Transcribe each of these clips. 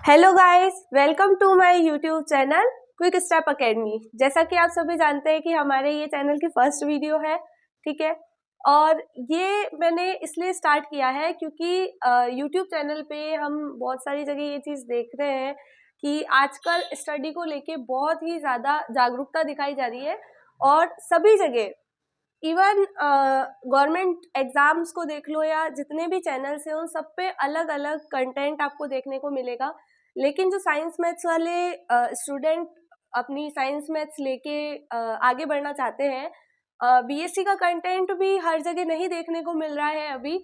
Hello guys, welcome to my YouTube channel quick step academy. जैसा कि आप सभी जानते हैं कि हमारे ये चैनल की फर्स्ट वीडियो है, ठीक है। और ये मैंने इसलिए स्टार्ट किया है क्योंकि यूट्यूब चैनल पे हम बहुत सारी जगह ये चीज़ देख रहे हैं कि आजकल स्टडी को लेके बहुत ही ज़्यादा जागरूकता दिखाई जा रही है और सभी जगह इवन गवर्नमेंट एग्जाम्स को देख लो या जितने भी चैनल्स हैं उन सब पे अलग अलग कंटेंट आपको देखने को मिलेगा। लेकिन जो साइंस मैथ्स वाले स्टूडेंट अपनी साइंस मैथ्स लेके आगे बढ़ना चाहते हैं, बीएससी का कंटेंट भी हर जगह नहीं देखने को मिल रहा है अभी।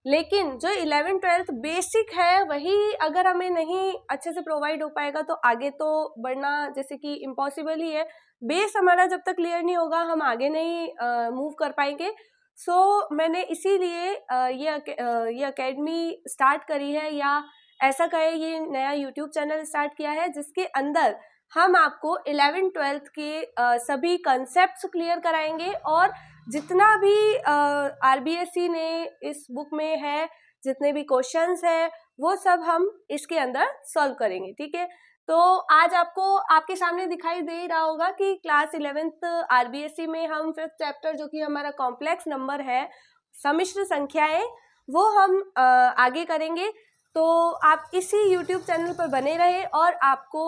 लेकिन जो 11th-12th बेसिक है वही अगर हमें नहीं अच्छे से प्रोवाइड हो पाएगा तो आगे तो बढ़ना जैसे कि इम्पॉसिबल ही है। बेस हमारा जब तक क्लियर नहीं होगा हम आगे नहीं मूव कर पाएंगे। सो मैंने इसीलिए ये अकेडमी स्टार्ट करी है, या ऐसा कहे ये नया यूट्यूब चैनल स्टार्ट किया है जिसके अंदर हम आपको 11th-12th के सभी कंसेप्ट्स क्लियर कराएंगे और जितना भी आरबीएससी ने इस बुक में है, जितने भी क्वेश्चंस हैं वो सब हम इसके अंदर सॉल्व करेंगे, ठीक है। तो आज आपको आपके सामने दिखाई दे रहा होगा कि क्लास 11th आरबीएससी में हम 5th चैप्टर जो कि हमारा कॉम्प्लेक्स नंबर है, सम्मिश्र संख्याएं, वो हम आगे करेंगे। तो आप इसी यूट्यूब चैनल पर बने रहे और आपको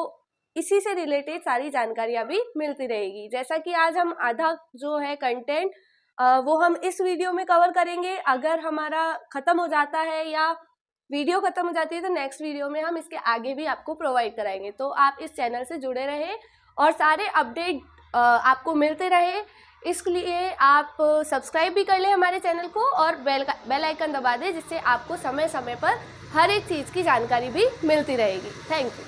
इसी से रिलेटेड सारी जानकारियां भी मिलती रहेगी। जैसा कि आज हम आधा जो है कंटेंट वो हम इस वीडियो में कवर करेंगे। अगर हमारा खत्म हो जाता है या वीडियो खत्म हो जाती है तो नेक्स्ट वीडियो में हम इसके आगे भी आपको प्रोवाइड कराएंगे। तो आप इस चैनल से जुड़े रहे और सारे अपडेट आपको मिलते रहे, इसलिए आप सब्सक्राइब भी कर लें हमारे चैनल को और बेल आइकन दबा दें, जिससे आपको समय समय पर हर एक चीज़ की जानकारी भी मिलती रहेगी। Thank you.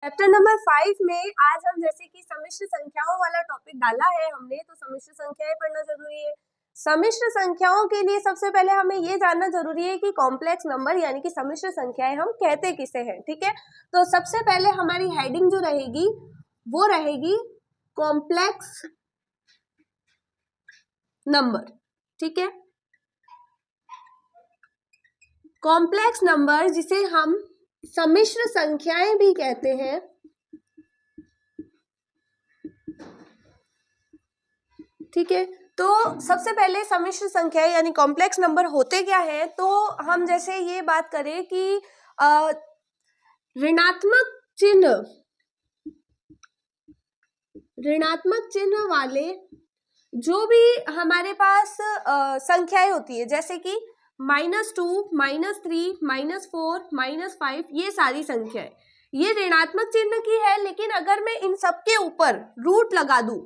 चैप्टर नंबर 5 में आज हम जैसे कि सम्मिश्र संख्याओं वाला टॉपिक डाला है हमने, तो सम्मिश्र संख्याएं पढ़ना जरूरी है। सम्मिश्र संख्याओं के लिए सबसे पहले हमें ये जानना जरूरी है कि कॉम्प्लेक्स नंबर यानी कि सम्मिश्र संख्याएं हम कहते किसे हैं, ठीक है। तो सबसे पहले हमारी हेडिंग जो रहेगी वो रहेगी कॉम्प्लेक्स नंबर, ठीक है। कॉम्प्लेक्स नंबर जिसे हम सम्मिश्र संख्याएं भी कहते हैं, ठीक है। तो सबसे पहले सम्मिश्र संख्याएं यानी कॉम्प्लेक्स नंबर होते क्या है, तो हम जैसे ये बात करें कि ऋणात्मक चिन्ह वाले जो भी हमारे पास संख्याएं होती है, जैसे कि -2, -3, -4, -5, ये सारी संख्याएं ये ऋणात्मक चिन्ह की है। लेकिन अगर मैं इन सब के ऊपर रूट लगा दूं,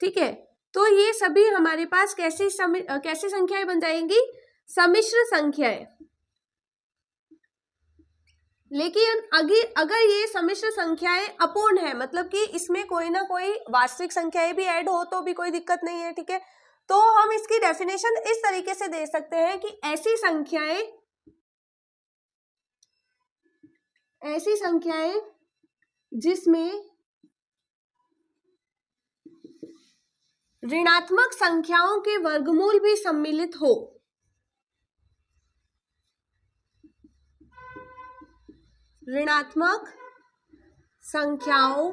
ठीक है, तो ये सभी हमारे पास कैसी संख्याएं बन जाएंगी, सम्मिश्र संख्याएं। लेकिन अगर ये सम्मिश्र संख्याएं अपूर्ण है, मतलब कि इसमें कोई ना कोई वास्तविक संख्याएं भी ऐड हो तो भी कोई दिक्कत नहीं है, ठीक है। तो हम इसकी डेफिनेशन इस तरीके से दे सकते हैं कि ऐसी संख्याएं जिसमें ऋणात्मक संख्याओं के वर्गमूल भी सम्मिलित हो, ऋणात्मक संख्याओं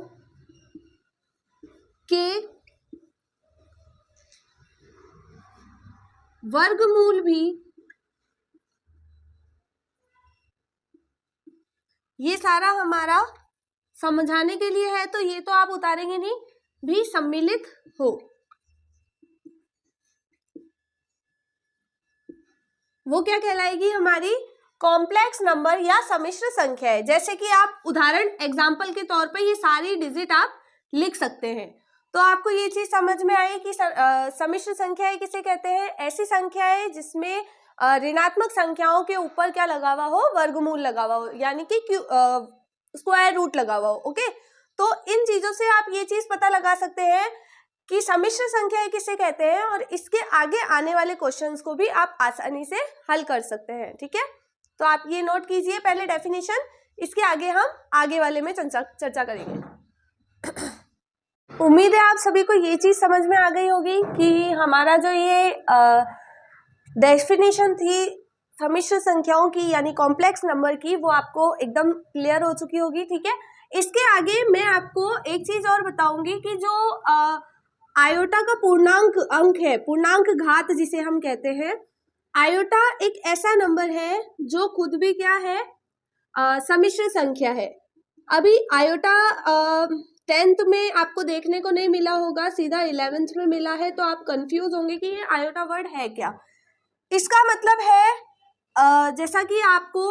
के वर्गमूल भी, ये सारा हमारा समझाने के लिए है, तो ये तो आप उतारेंगे नहीं, भी सम्मिलित हो, वो क्या कहलाएगी, हमारी कॉम्प्लेक्स नंबर या सम्मिश्र संख्या है। जैसे कि आप उदाहरण एग्जाम्पल के तौर पे ये सारी डिजिट आप लिख सकते हैं, तो आपको ये चीज समझ में आई कि सम्मिश्र संख्याएं किसे कहते हैं, ऐसी संख्याएं जिसमें ऋणात्मक संख्याओं के ऊपर क्या लगा हुआ हो, वर्गमूल लगा हुआ हो, यानी कि स्क्वायर रूट लगा हुआ हो, ओके। तो इन चीजों से आप ये चीज पता लगा सकते हैं कि सम्मिश्र संख्याएं किसे कहते हैं और इसके आगे आने वाले क्वेश्चंस को भी आप आसानी से हल कर सकते हैं, ठीक है। तो आप ये नोट कीजिए पहले डेफिनेशन, इसके आगे हम आगे वाले में चर्चा करेंगे। उम्मीद है आप सभी को ये चीज समझ में आ गई होगी कि हमारा जो ये डेफिनेशन थी सम्मिश्र संख्याओं की यानी कॉम्प्लेक्स नंबर की, वो आपको एकदम क्लियर हो चुकी होगी। ठीक है, इसके आगे मैं आपको एक चीज और बताऊंगी कि जो आयोटा का पूर्णांक अंक है, पूर्णांक घात जिसे हम कहते हैं, आयोटा एक ऐसा नंबर है जो खुद भी क्या है, सम्मिश्र संख्या है। अभी आयोटा 10th में आपको देखने को नहीं मिला होगा, सीधा 11th में मिला है, तो आप कंफ्यूज होंगे कि ये आयोटा वर्ड है क्या। इसका मतलब है जैसा कि आपको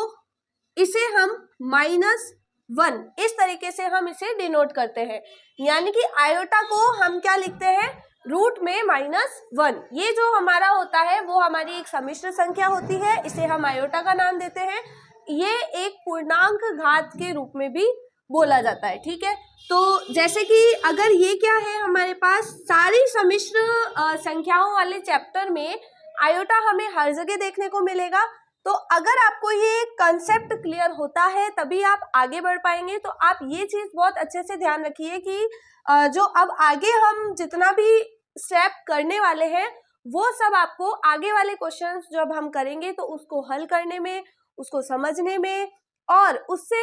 इसे हम -1 इस तरीके से हम इसे डिनोट करते हैं, यानी कि आयोटा को हम क्या लिखते हैं, रूट में -1। ये जो हमारा होता है वो हमारी एक सम्मिश्र संख्या होती है, इसे हम आयोटा का नाम देते हैं। ये एक पूर्णांक घात के रूप में भी बोला जाता है। ठीक है, तो जैसे कि अगर ये क्या है, हमारे पास सारी सम्मिश्र संख्याओं वाले चैप्टर में आयोटा हमें हर जगह देखने को मिलेगा। तो अगर आपको ये कंसेप्ट क्लियर होता है तभी आप आगे बढ़ पाएंगे। तो आप ये चीज बहुत अच्छे से ध्यान रखिए कि जो अब आगे हम जितना भी स्टेप करने वाले हैं वो सब आपको आगे वाले क्वेश्चंस जब हम करेंगे तो उसको हल करने में, उसको समझने में और उससे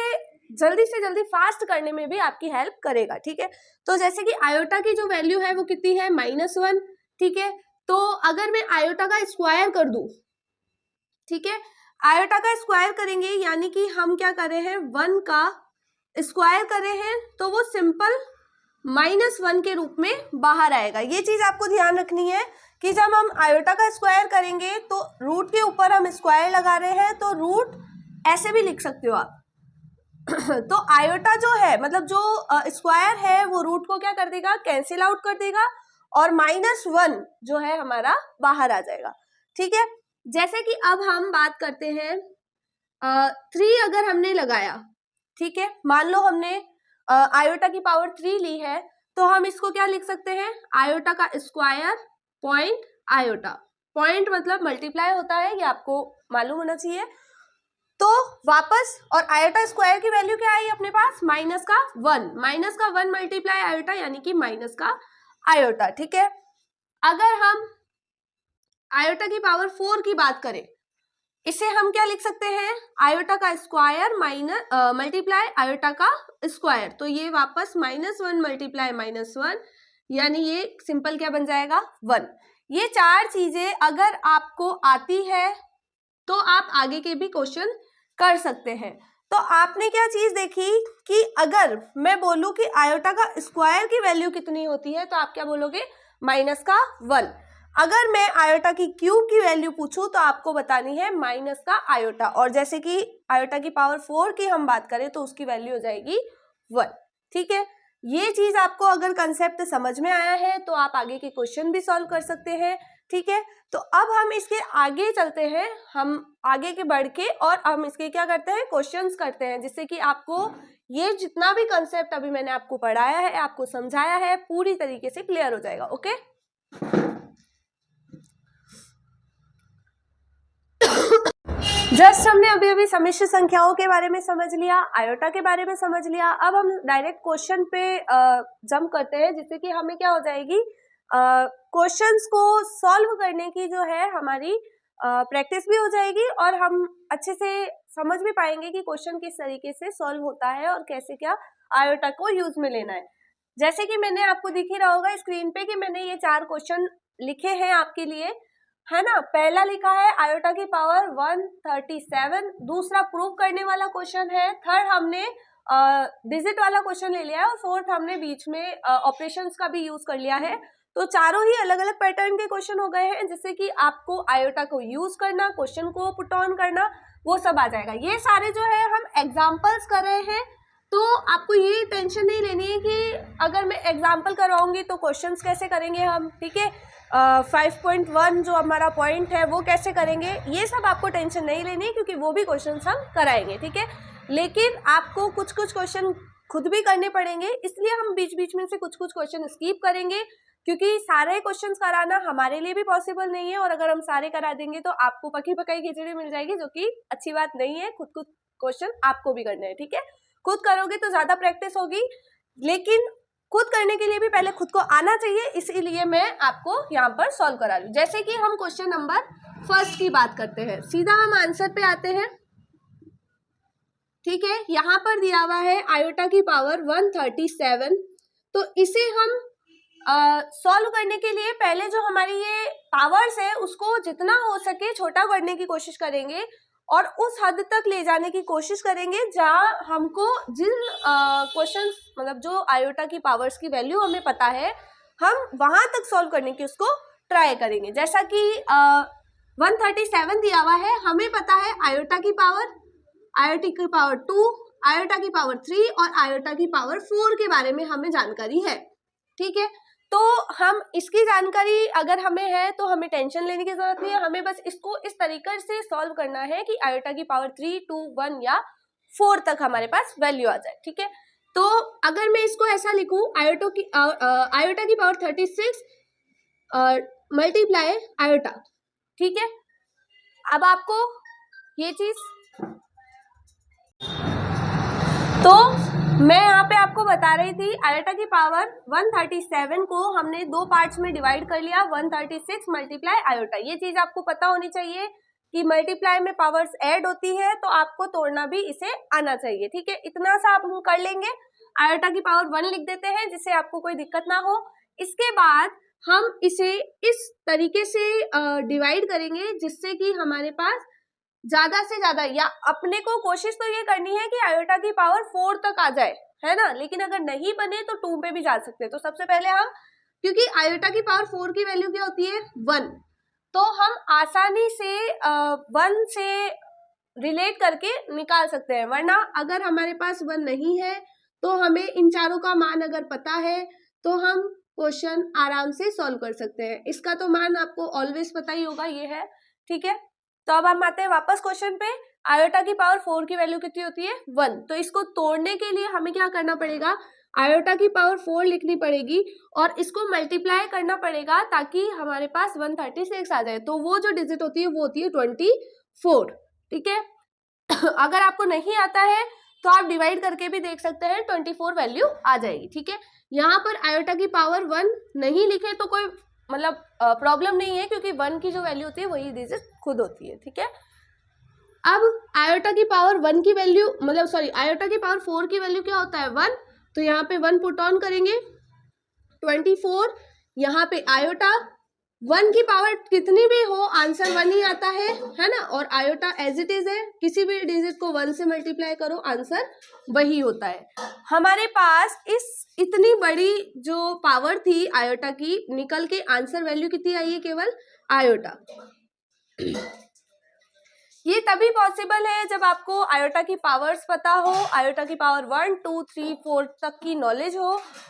जल्दी से जल्दी फास्ट करने में भी आपकी हेल्प करेगा। ठीक है, तो जैसे कि आयोटा की जो वैल्यू है वो कितनी है, -1। ठीक है, तो अगर मैं आयोटा का स्क्वायर कर दूं, ठीक है, आयोटा का स्क्वायर करेंगे यानी कि हम क्या कर रहे हैं, 1 का स्क्वायर कर रहे हैं, तो वो सिंपल -1 के रूप में बाहर आएगा। ये चीज आपको ध्यान रखनी है कि जब हम आयोटा का स्क्वायर करेंगे तो रूट के ऊपर हम स्क्वायर लगा रहे हैं, तो रूट ऐसे भी लिख सकते हो आप। तो आयोटा जो है, मतलब जो स्क्वायर है, वो रूट को क्या कर देगा, कैंसिल आउट कर देगा और -1 जो है हमारा बाहर आ जाएगा। ठीक है, जैसे कि अब हम बात करते हैं 3 अगर हमने लगाया, ठीक है, मान लो हमने आयोटा की पावर 3 ली है, तो हम इसको क्या लिख सकते हैं, आयोटा का स्क्वायर पॉइंट आयोटा। पॉइंट मतलब मल्टीप्लाई होता है, ये आपको मालूम होना चाहिए। तो वापस, और आयोटा स्क्वायर की वैल्यू क्या आई अपने पास, -1 मल्टीप्लाई आयोटा यानी कि माइनस का आयोटा। ठीक है, अगर हम आयोटा की पावर 4 की बात करें, इसे हम क्या लिख सकते हैं, आयोटा का स्क्वायर मल्टीप्लाई आयोटा का स्क्वायर, तो ये वापस -1 मल्टीप्लाई -1 यानी ये सिंपल क्या बन जाएगा, 1। ये 4 चीजें अगर आपको आती है तो आप आगे के भी क्वेश्चन कर सकते हैं। तो आपने क्या चीज देखी कि अगर मैं बोलूं कि आयोटा का स्क्वायर की वैल्यू कितनी होती है, तो आप क्या बोलोगे, -1। अगर मैं आयोटा की क्यूब की वैल्यू पूछूं तो आपको बतानी है -का आयोटा, और जैसे कि आयोटा की पावर 4 की हम बात करें तो उसकी वैल्यू हो जाएगी 1। ठीक है, ये चीज आपको अगर कंसेप्ट समझ में आया है तो आप आगे के क्वेश्चन भी सॉल्व कर सकते हैं। ठीक है, तो अब हम इसके आगे चलते हैं, हम आगे के बढ़ के और हम इसके क्या करते हैं, क्वेश्चंस करते हैं, जिससे कि आपको ये जितना भी कंसेप्ट अभी मैंने आपको पढ़ाया है, आपको समझाया है, पूरी तरीके से क्लियर हो जाएगा। ओके, जस्ट हमने अभी अभी सम्मिश्र संख्याओं के बारे में समझ लिया, आयोटा के बारे में समझ लिया। अब हम डायरेक्ट क्वेश्चन पे जंप करते हैं, जिससे कि हमें क्या हो जाएगी, क्वेश्चंस को सॉल्व करने की जो है हमारी प्रैक्टिस भी हो जाएगी और हम अच्छे से समझ भी पाएंगे कि क्वेश्चन किस तरीके से सॉल्व होता है और कैसे क्या आयोटा को यूज में लेना है। जैसे कि मैंने आपको दिख ही रहा होगा स्क्रीन पे कि मैंने ये 4 क्वेश्चन लिखे हैं आपके लिए, है ना। पहला लिखा है आयोटा की पावर 137, दूसरा प्रूव करने वाला क्वेश्चन है, थर्ड हमने डिजिट वाला क्वेश्चन ले लिया है और फोर्थ हमने बीच में ऑपरेशंस का भी यूज कर लिया है। तो चारों ही अलग अलग पैटर्न के क्वेश्चन हो गए हैं, जिससे कि आपको आयोटा को यूज करना, क्वेश्चन को पुट ऑन करना, वो सब आ जाएगा। ये सारे जो है हम एग्जाम्पल्स कर रहे हैं, तो आपको ये टेंशन नहीं लेनी है कि अगर मैं एग्जाम्पल करवाऊंगी तो क्वेश्चंस कैसे करेंगे हम, ठीक है। 5.1 जो हमारा पॉइंट है वो कैसे करेंगे, ये सब आपको टेंशन नहीं लेनी है, क्योंकि वो भी क्वेश्चंस हम कराएंगे, ठीक है। लेकिन आपको कुछ कुछ क्वेश्चन खुद भी करने पड़ेंगे, इसलिए हम बीच बीच में से कुछ कुछ क्वेश्चन स्किप करेंगे, क्योंकि सारे क्वेश्चंस कराना हमारे लिए भी पॉसिबल नहीं है, और अगर हम सारे करा देंगे तो आपको पकी पकाई खिचड़ी मिल जाएगी, जो कि अच्छी बात नहीं है। खुद कुछ क्वेश्चन आपको भी करने हैं, ठीक है। खुद करोगे तो ज्यादा प्रैक्टिस होगी, लेकिन खुद करने के लिए भी पहले खुद को आना चाहिए, इसीलिए मैं आपको यहाँ पर सॉल्व करा लूँ। जैसे कि हम क्वेश्चन नंबर फर्स्ट की बात करते हैं, सीधा हम आंसर पे आते हैं। ठीक है, यहाँ पर दिया हुआ है आयोटा की पावर 137। तो इसे हम सॉल्व करने के लिए पहले जो हमारी ये पावर्स है उसको जितना हो सके छोटा करने की कोशिश करेंगे और उस हद तक ले जाने की कोशिश करेंगे जहाँ हमको जिन क्वेश्चंस मतलब जो आयोटा की पावर्स की वैल्यू हमें पता है हम वहां तक सॉल्व करने की उसको ट्राई करेंगे। जैसा कि 137 दिया हुआ है, हमें पता है आयोटा की पावर, आयोटा की पावर 2, आयोटा की पावर 3 और आयोटा की पावर 4 के बारे में हमें जानकारी है। ठीक है, तो हम इसकी जानकारी अगर हमें है तो हमें टेंशन लेने की जरूरत नहीं है, हमें बस इसको इस तरीके से सॉल्व करना है कि आयोटा की पावर 3, 2, 1 या 4 तक हमारे पास वैल्यू आ जाए। ठीक है, तो अगर मैं इसको ऐसा लिखूं, आयोटा की पावर 36 मल्टीप्लाई आयोटा। ठीक है, अब आपको ये चीज, तो मैं यहाँ पे आपको बता रही थी आयोटा की पावर 137 को हमने दो पार्ट्स में डिवाइड कर लिया, 136 मल्टीप्लाई आयोटा। ये चीज आपको पता होनी चाहिए कि मल्टीप्लाई में पावर्स ऐड होती है तो आपको तोड़ना भी इसे आना चाहिए। ठीक है, इतना सा आप कर लेंगे। आयोटा की पावर 1 लिख देते हैं जिससे आपको कोई दिक्कत ना हो। इसके बाद हम इसे इस तरीके से डिवाइड करेंगे जिससे कि हमारे पास ज्यादा से ज्यादा, या अपने को कोशिश तो ये करनी है कि आयोटा की पावर 4 तक आ जाए, है ना, लेकिन अगर नहीं बने तो 2 पे भी जा सकते हैं। तो सबसे पहले हम, क्योंकि आयोटा की पावर 4 की वैल्यू क्या होती है 1, तो हम आसानी से 1 से रिलेट करके निकाल सकते हैं। वरना अगर हमारे पास 1 नहीं है तो हमें इन चारों का मान अगर पता है तो हम क्वेश्चन आराम से सॉल्व कर सकते हैं। इसका तो मान आपको ऑलवेज पता ही होगा, ये है। ठीक है, तो अब हम आते हैं वापस क्वेश्चन पे। आयोटा की पावर 4 की वैल्यू कितनी होती है 1, तो इसको तोड़ने के लिए हमें क्या करना पड़ेगा, आयोटा की पावर 4 लिखनी पड़ेगी और इसको मल्टीप्लाई करना पड़ेगा ताकि हमारे पास 136 आ जाए। तो वो जो डिजिट होती है वो होती है 24। ठीक है, अगर आपको नहीं आता है तो आप डिवाइड करके भी देख सकते हैं, 24 वैल्यू आ जाएगी। ठीक है, यहाँ पर आयोटा की पावर 1 नहीं लिखे तो कोई मतलब प्रॉब्लम नहीं है, क्योंकि 1 की जो वैल्यू होती है वही डिजिट खुद होती है। ठीक है, अब आयोटा की पावर 1 की वैल्यू मतलब सॉरी आयोटा की पावर 4 की वैल्यू क्या होता है 1, तो यहाँ पे 1 पुट ऑन करेंगे, 24, यहाँ पे आयोटा 1 की पावर कितनी भी हो आंसर 1 ही आता है ना, और आयोटा एज इट इज है, किसी भी डिजिट को 1 से मल्टीप्लाई करो आंसर वही होता है। हमारे पास इस इतनी बड़ी जो पावर थी आयोटा की, निकल के आंसर वैल्यू कितनी आई है केवल आयोटा। ये तभी पॉसिबल है जब आपको आयोटा की पावर्स पता हो, आयोटा की पावर 1, 2, 3, 4 तक की नॉलेज हो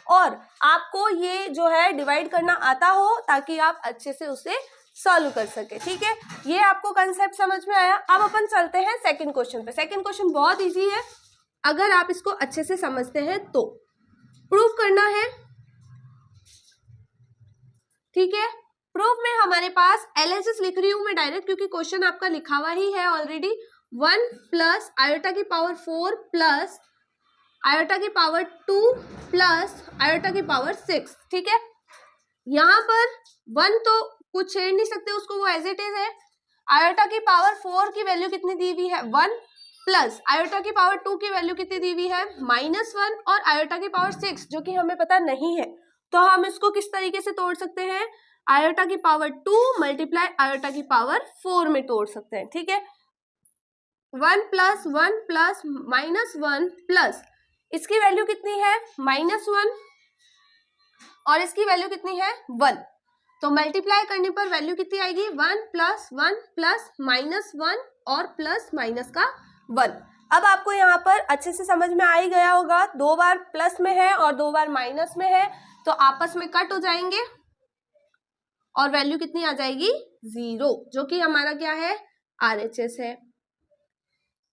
और आपको ये जो है डिवाइड करना आता हो ताकि आप अच्छे से उसे सॉल्व कर सके। ठीक है, ये आपको कंसेप्ट समझ में आया। अब अपन चलते हैं सेकंड क्वेश्चन पे। सेकंड क्वेश्चन बहुत इजी है, अगर आप इसको अच्छे से समझते हैं तो प्रूफ करना है। ठीक है, प्रूफ में हमारे पास LHS लिख रही हूं मैं डायरेक्ट, क्योंकि क्वेश्चन आपका लिखा हुआ ही है ऑलरेडी। 1 प्लस आयोटा की पावर 4 प्लस आयोटा की पावर 2 प्लस आयोटा की पावर 6। ठीक है, यहाँ पर 1 तो कुछ छेड़ नहीं सकते उसको, वो एज इट इज है। आयोटा की पावर 4 की वैल्यू कितनी दी हुई है 1, प्लस आयोटा की पावर 2 की वैल्यू कितनी दी हुई है -1, और आयोटा की पावर 6 जो कि हमें पता नहीं है, तो हम इसको किस तरीके से तोड़ सकते हैं, आयोटा की पावर 2 मल्टीप्लाई आयोटा की पावर 4 में तोड़ सकते हैं। ठीक है, 1 प्लस 1 प्लस -1 प्लस इसकी वैल्यू कितनी है -1 और इसकी वैल्यू कितनी है 1, तो मल्टीप्लाई करने पर वैल्यू कितनी आएगी 1 प्लस 1 प्लस -1 और प्लस माइनस का 1। अब आपको यहाँ पर अच्छे से समझ में आ ही गया होगा, 2 बार प्लस में है और 2 बार माइनस में है, तो आपस में कट हो जाएंगे और वैल्यू कितनी आ जाएगी 0, जो कि हमारा क्या है RHS है।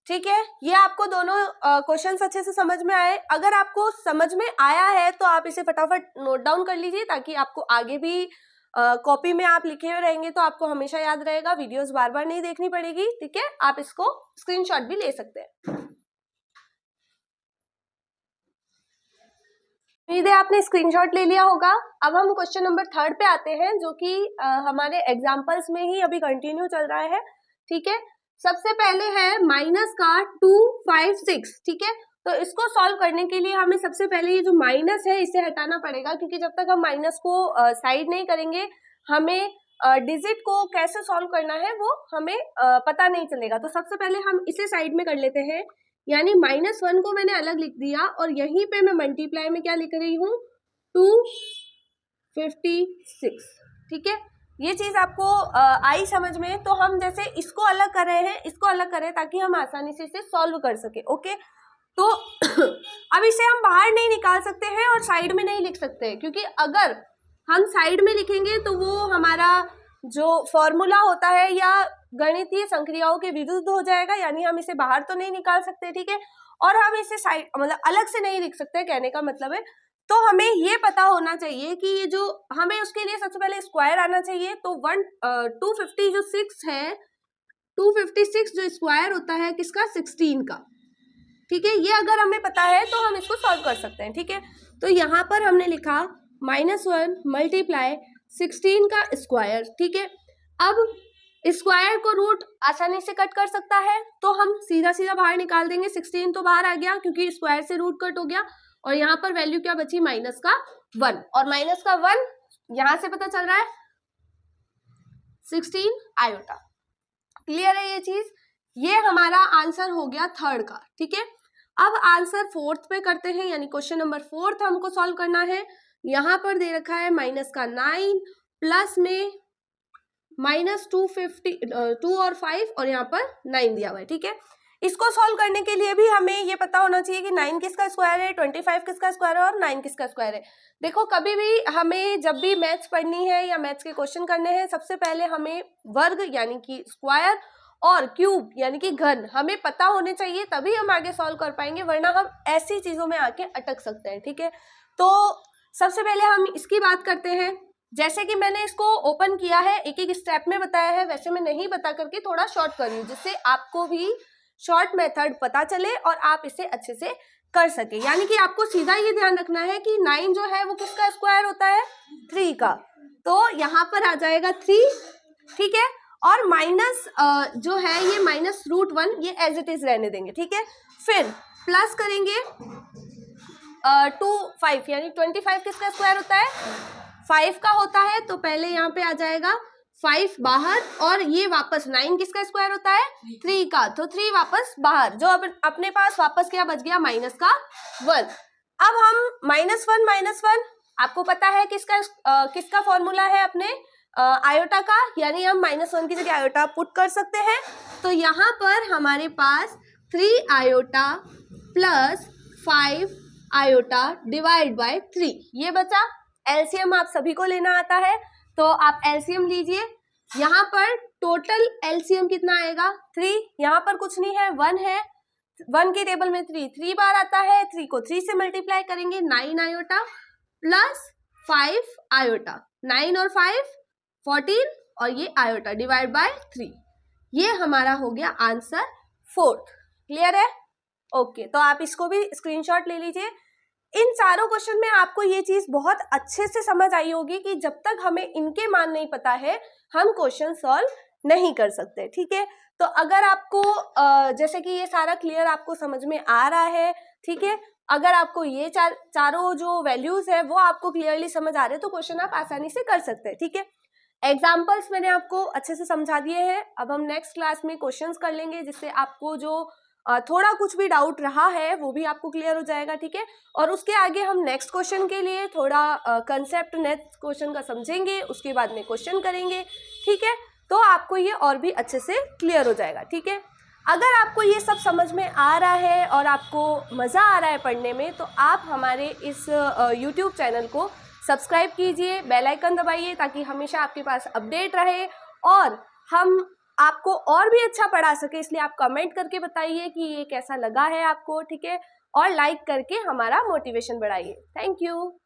ठीक है, ये आपको दोनों क्वेश्चंस अच्छे से समझ में आए। अगर आपको समझ में आया है तो आप इसे फटाफट नोट डाउन कर लीजिए ताकि आपको आगे भी कॉपी में आप लिखे हुए रहेंगे तो आपको हमेशा याद रहेगा, वीडियोस बार बार नहीं देखनी पड़ेगी। ठीक है, आप इसको स्क्रीनशॉट भी ले सकते हैं। उम्मीद है आपने स्क्रीनशॉट ले लिया होगा। अब हम क्वेश्चन नंबर 3 पे आते हैं, जो कि हमारे एग्जाम्पल्स में ही अभी कंटिन्यू चल रहा है। ठीक है, सबसे पहले है माइनस का 2, 5, 6। ठीक है, तो इसको सॉल्व करने के लिए हमें सबसे पहले ये जो माइनस है इसे हटाना पड़ेगा, क्योंकि जब तक हम माइनस को साइड नहीं करेंगे हमें डिजिट को कैसे सॉल्व करना है वो हमें पता नहीं चलेगा। तो सबसे पहले हम इसे साइड में कर लेते हैं, यानी -1 को मैंने अलग लिख दिया और यहीं पे मैं मल्टीप्लाई में क्या लिख रही हूँ, 256। ठीक है, ये चीज आपको आई समझ में। तो हम जैसे इसको अलग कर रहे हैं, इसको अलग करें ताकि हम आसानी से इसे सॉल्व कर सके। ओके, तो अब इसे हम बाहर नहीं निकाल सकते हैं और साइड में नहीं लिख सकते हैं, क्योंकि अगर हम साइड में लिखेंगे तो वो हमारा जो फॉर्मूला होता है या गणितीय संक्रियाओं के विरुद्ध हो जाएगा, यानी हम इसे बाहर तो नहीं निकाल सकते। ठीक है, और हम इसे साइड मतलब अलग से नहीं लिख सकते, कहने का मतलब है। तो हमें ये पता होना चाहिए कि ये जो हमें उसके लिए सबसे पहले स्क्वायर आना चाहिए। तो 250 जो 6 है, 256 जो स्क्वायर होता है किसका, 16 का। ठीक है, ये अगर हमें पता है तो हम इसको सॉल्व कर सकते हैं। ठीक है, तो यहाँ पर हमने लिखा -1 मल्टीप्लाई 16 का स्क्वायर। ठीक है, अब स्क्वायर को रूट आसानी से कट कर सकता है, तो हम सीधा सीधा बाहर निकाल देंगे। 16 तो बाहर आ गया क्योंकि स्क्वायर से रूट कट हो गया, और यहाँ पर वैल्यू क्या बची, -1, और -1 यहाँ से पता चल रहा है 16 आयोटा। क्लियर है ये चीज? ये हमारा आंसर हो गया 3rd का। ठीक है, अब आंसर 4th पे करते हैं, यानी क्वेश्चन नंबर 4th हमको सॉल्व करना है। यहाँ पर दे रखा है -9 प्लस में -2 और 5, और यहाँ पर 9 दिया हुआ है। ठीक है, इसको सॉल्व करने के लिए भी हमें ये पता होना चाहिए कि 9 किसका स्क्वायर है, 25 किसका स्क्वायर है और 9 किसका स्क्वायर है। देखो, कभी भी हमें जब भी मैथ्स पढ़नी है या मैथ्स के क्वेश्चन करने हैं, सबसे पहले हमें वर्ग यानी कि स्क्वायर और क्यूब यानी कि घन हमें पता होने चाहिए, तभी हम आगे सॉल्व कर पाएंगे, वरना हम ऐसी चीजों में आके अटक सकते हैं। ठीक है, तो सबसे पहले हम इसकी बात करते हैं। जैसे कि मैंने इसको ओपन किया है, एक एक स्टेप में बताया है, वैसे मैं नहीं बता करके थोड़ा शॉर्ट कर रही हूँ, जिससे आपको भी शॉर्ट मेथड पता चले और आप इसे अच्छे से कर सके। यानी कि आपको सीधा ये ध्यान रखना है कि 9 जो है वो किसका स्क्वायर होता है, 3 का। तो यहाँ पर आ जाएगा 3। ठीक है, और माइनस जो है ये -√1, ये एज इट इज रहने देंगे। ठीक है, फिर प्लस करेंगे 2, 5, यानी 25 किसका स्क्वायर होता है, 5 का होता है। तो पहले यहाँ पे आ जाएगा 5 बाहर, और ये वापस 9 किसका स्क्वायर होता है, 3 का। तो 3 वापस बाहर, जो अपने पास वापस क्या बच गया, -1। अब हम -1 आपको पता है किसका फॉर्मूला है अपने आयोटा का, यानी हम -1 की जगह आयोटा पुट कर सकते हैं। तो यहाँ पर हमारे पास 3 iota plus 5 iota divide by 3 ये बचा। एलसीएम आप सभी को लेना आता है, तो आप एलसीएम लीजिए। यहाँ पर टोटल एलसीएम कितना आएगा, 3। यहाँ पर कुछ नहीं है, 1 है, 1 की टेबल में 3 बार आता है। 3 को 3 से मल्टीप्लाई करेंगे, 9 आयोटा प्लस 5 आयोटा, 9 और 5 14, और ये आयोटा डिवाइड बाय 3। ये हमारा हो गया आंसर 4th। क्लियर है? ओके, तो आप इसको भी स्क्रीनशॉट ले लीजिए। इन चारों क्वेश्चन में आपको ये चीज बहुत अच्छे से समझ आई होगी कि जब तक हमें इनके मान नहीं पता है हम क्वेश्चन सॉल्व नहीं कर सकते। ठीक है, तो अगर आपको जैसे कि ये सारा क्लियर आपको समझ में आ रहा है, ठीक है, अगर आपको ये चारों जो वैल्यूज है वो आपको क्लियरली समझ आ रहे हैं, तो क्वेश्चन आप आसानी से कर सकते हैं। ठीक है, एग्जाम्पल्स मैंने आपको अच्छे से समझा दिए हैं। अब हम नेक्स्ट क्लास में क्वेश्चंस कर लेंगे, जिससे आपको जो थोड़ा कुछ भी डाउट रहा है वो भी आपको क्लियर हो जाएगा। ठीक है, और उसके आगे हम नेक्स्ट क्वेश्चन के लिए थोड़ा कंसेप्ट नेक्स्ट क्वेश्चन का समझेंगे, उसके बाद में क्वेश्चन करेंगे। ठीक है, तो आपको ये और भी अच्छे से क्लियर हो जाएगा। ठीक है, अगर आपको ये सब समझ में आ रहा है और आपको मज़ा आ रहा है पढ़ने में, तो आप हमारे इस YouTube चैनल को सब्सक्राइब कीजिए, बेल आइकन दबाइए, ताकि हमेशा आपके पास अपडेट रहे और हम आपको और भी अच्छा पढ़ा सके। इसलिए आप कमेंट करके बताइए कि ये कैसा लगा है आपको। ठीक है, और लाइक करके हमारा मोटिवेशन बढ़ाइए। Thank you.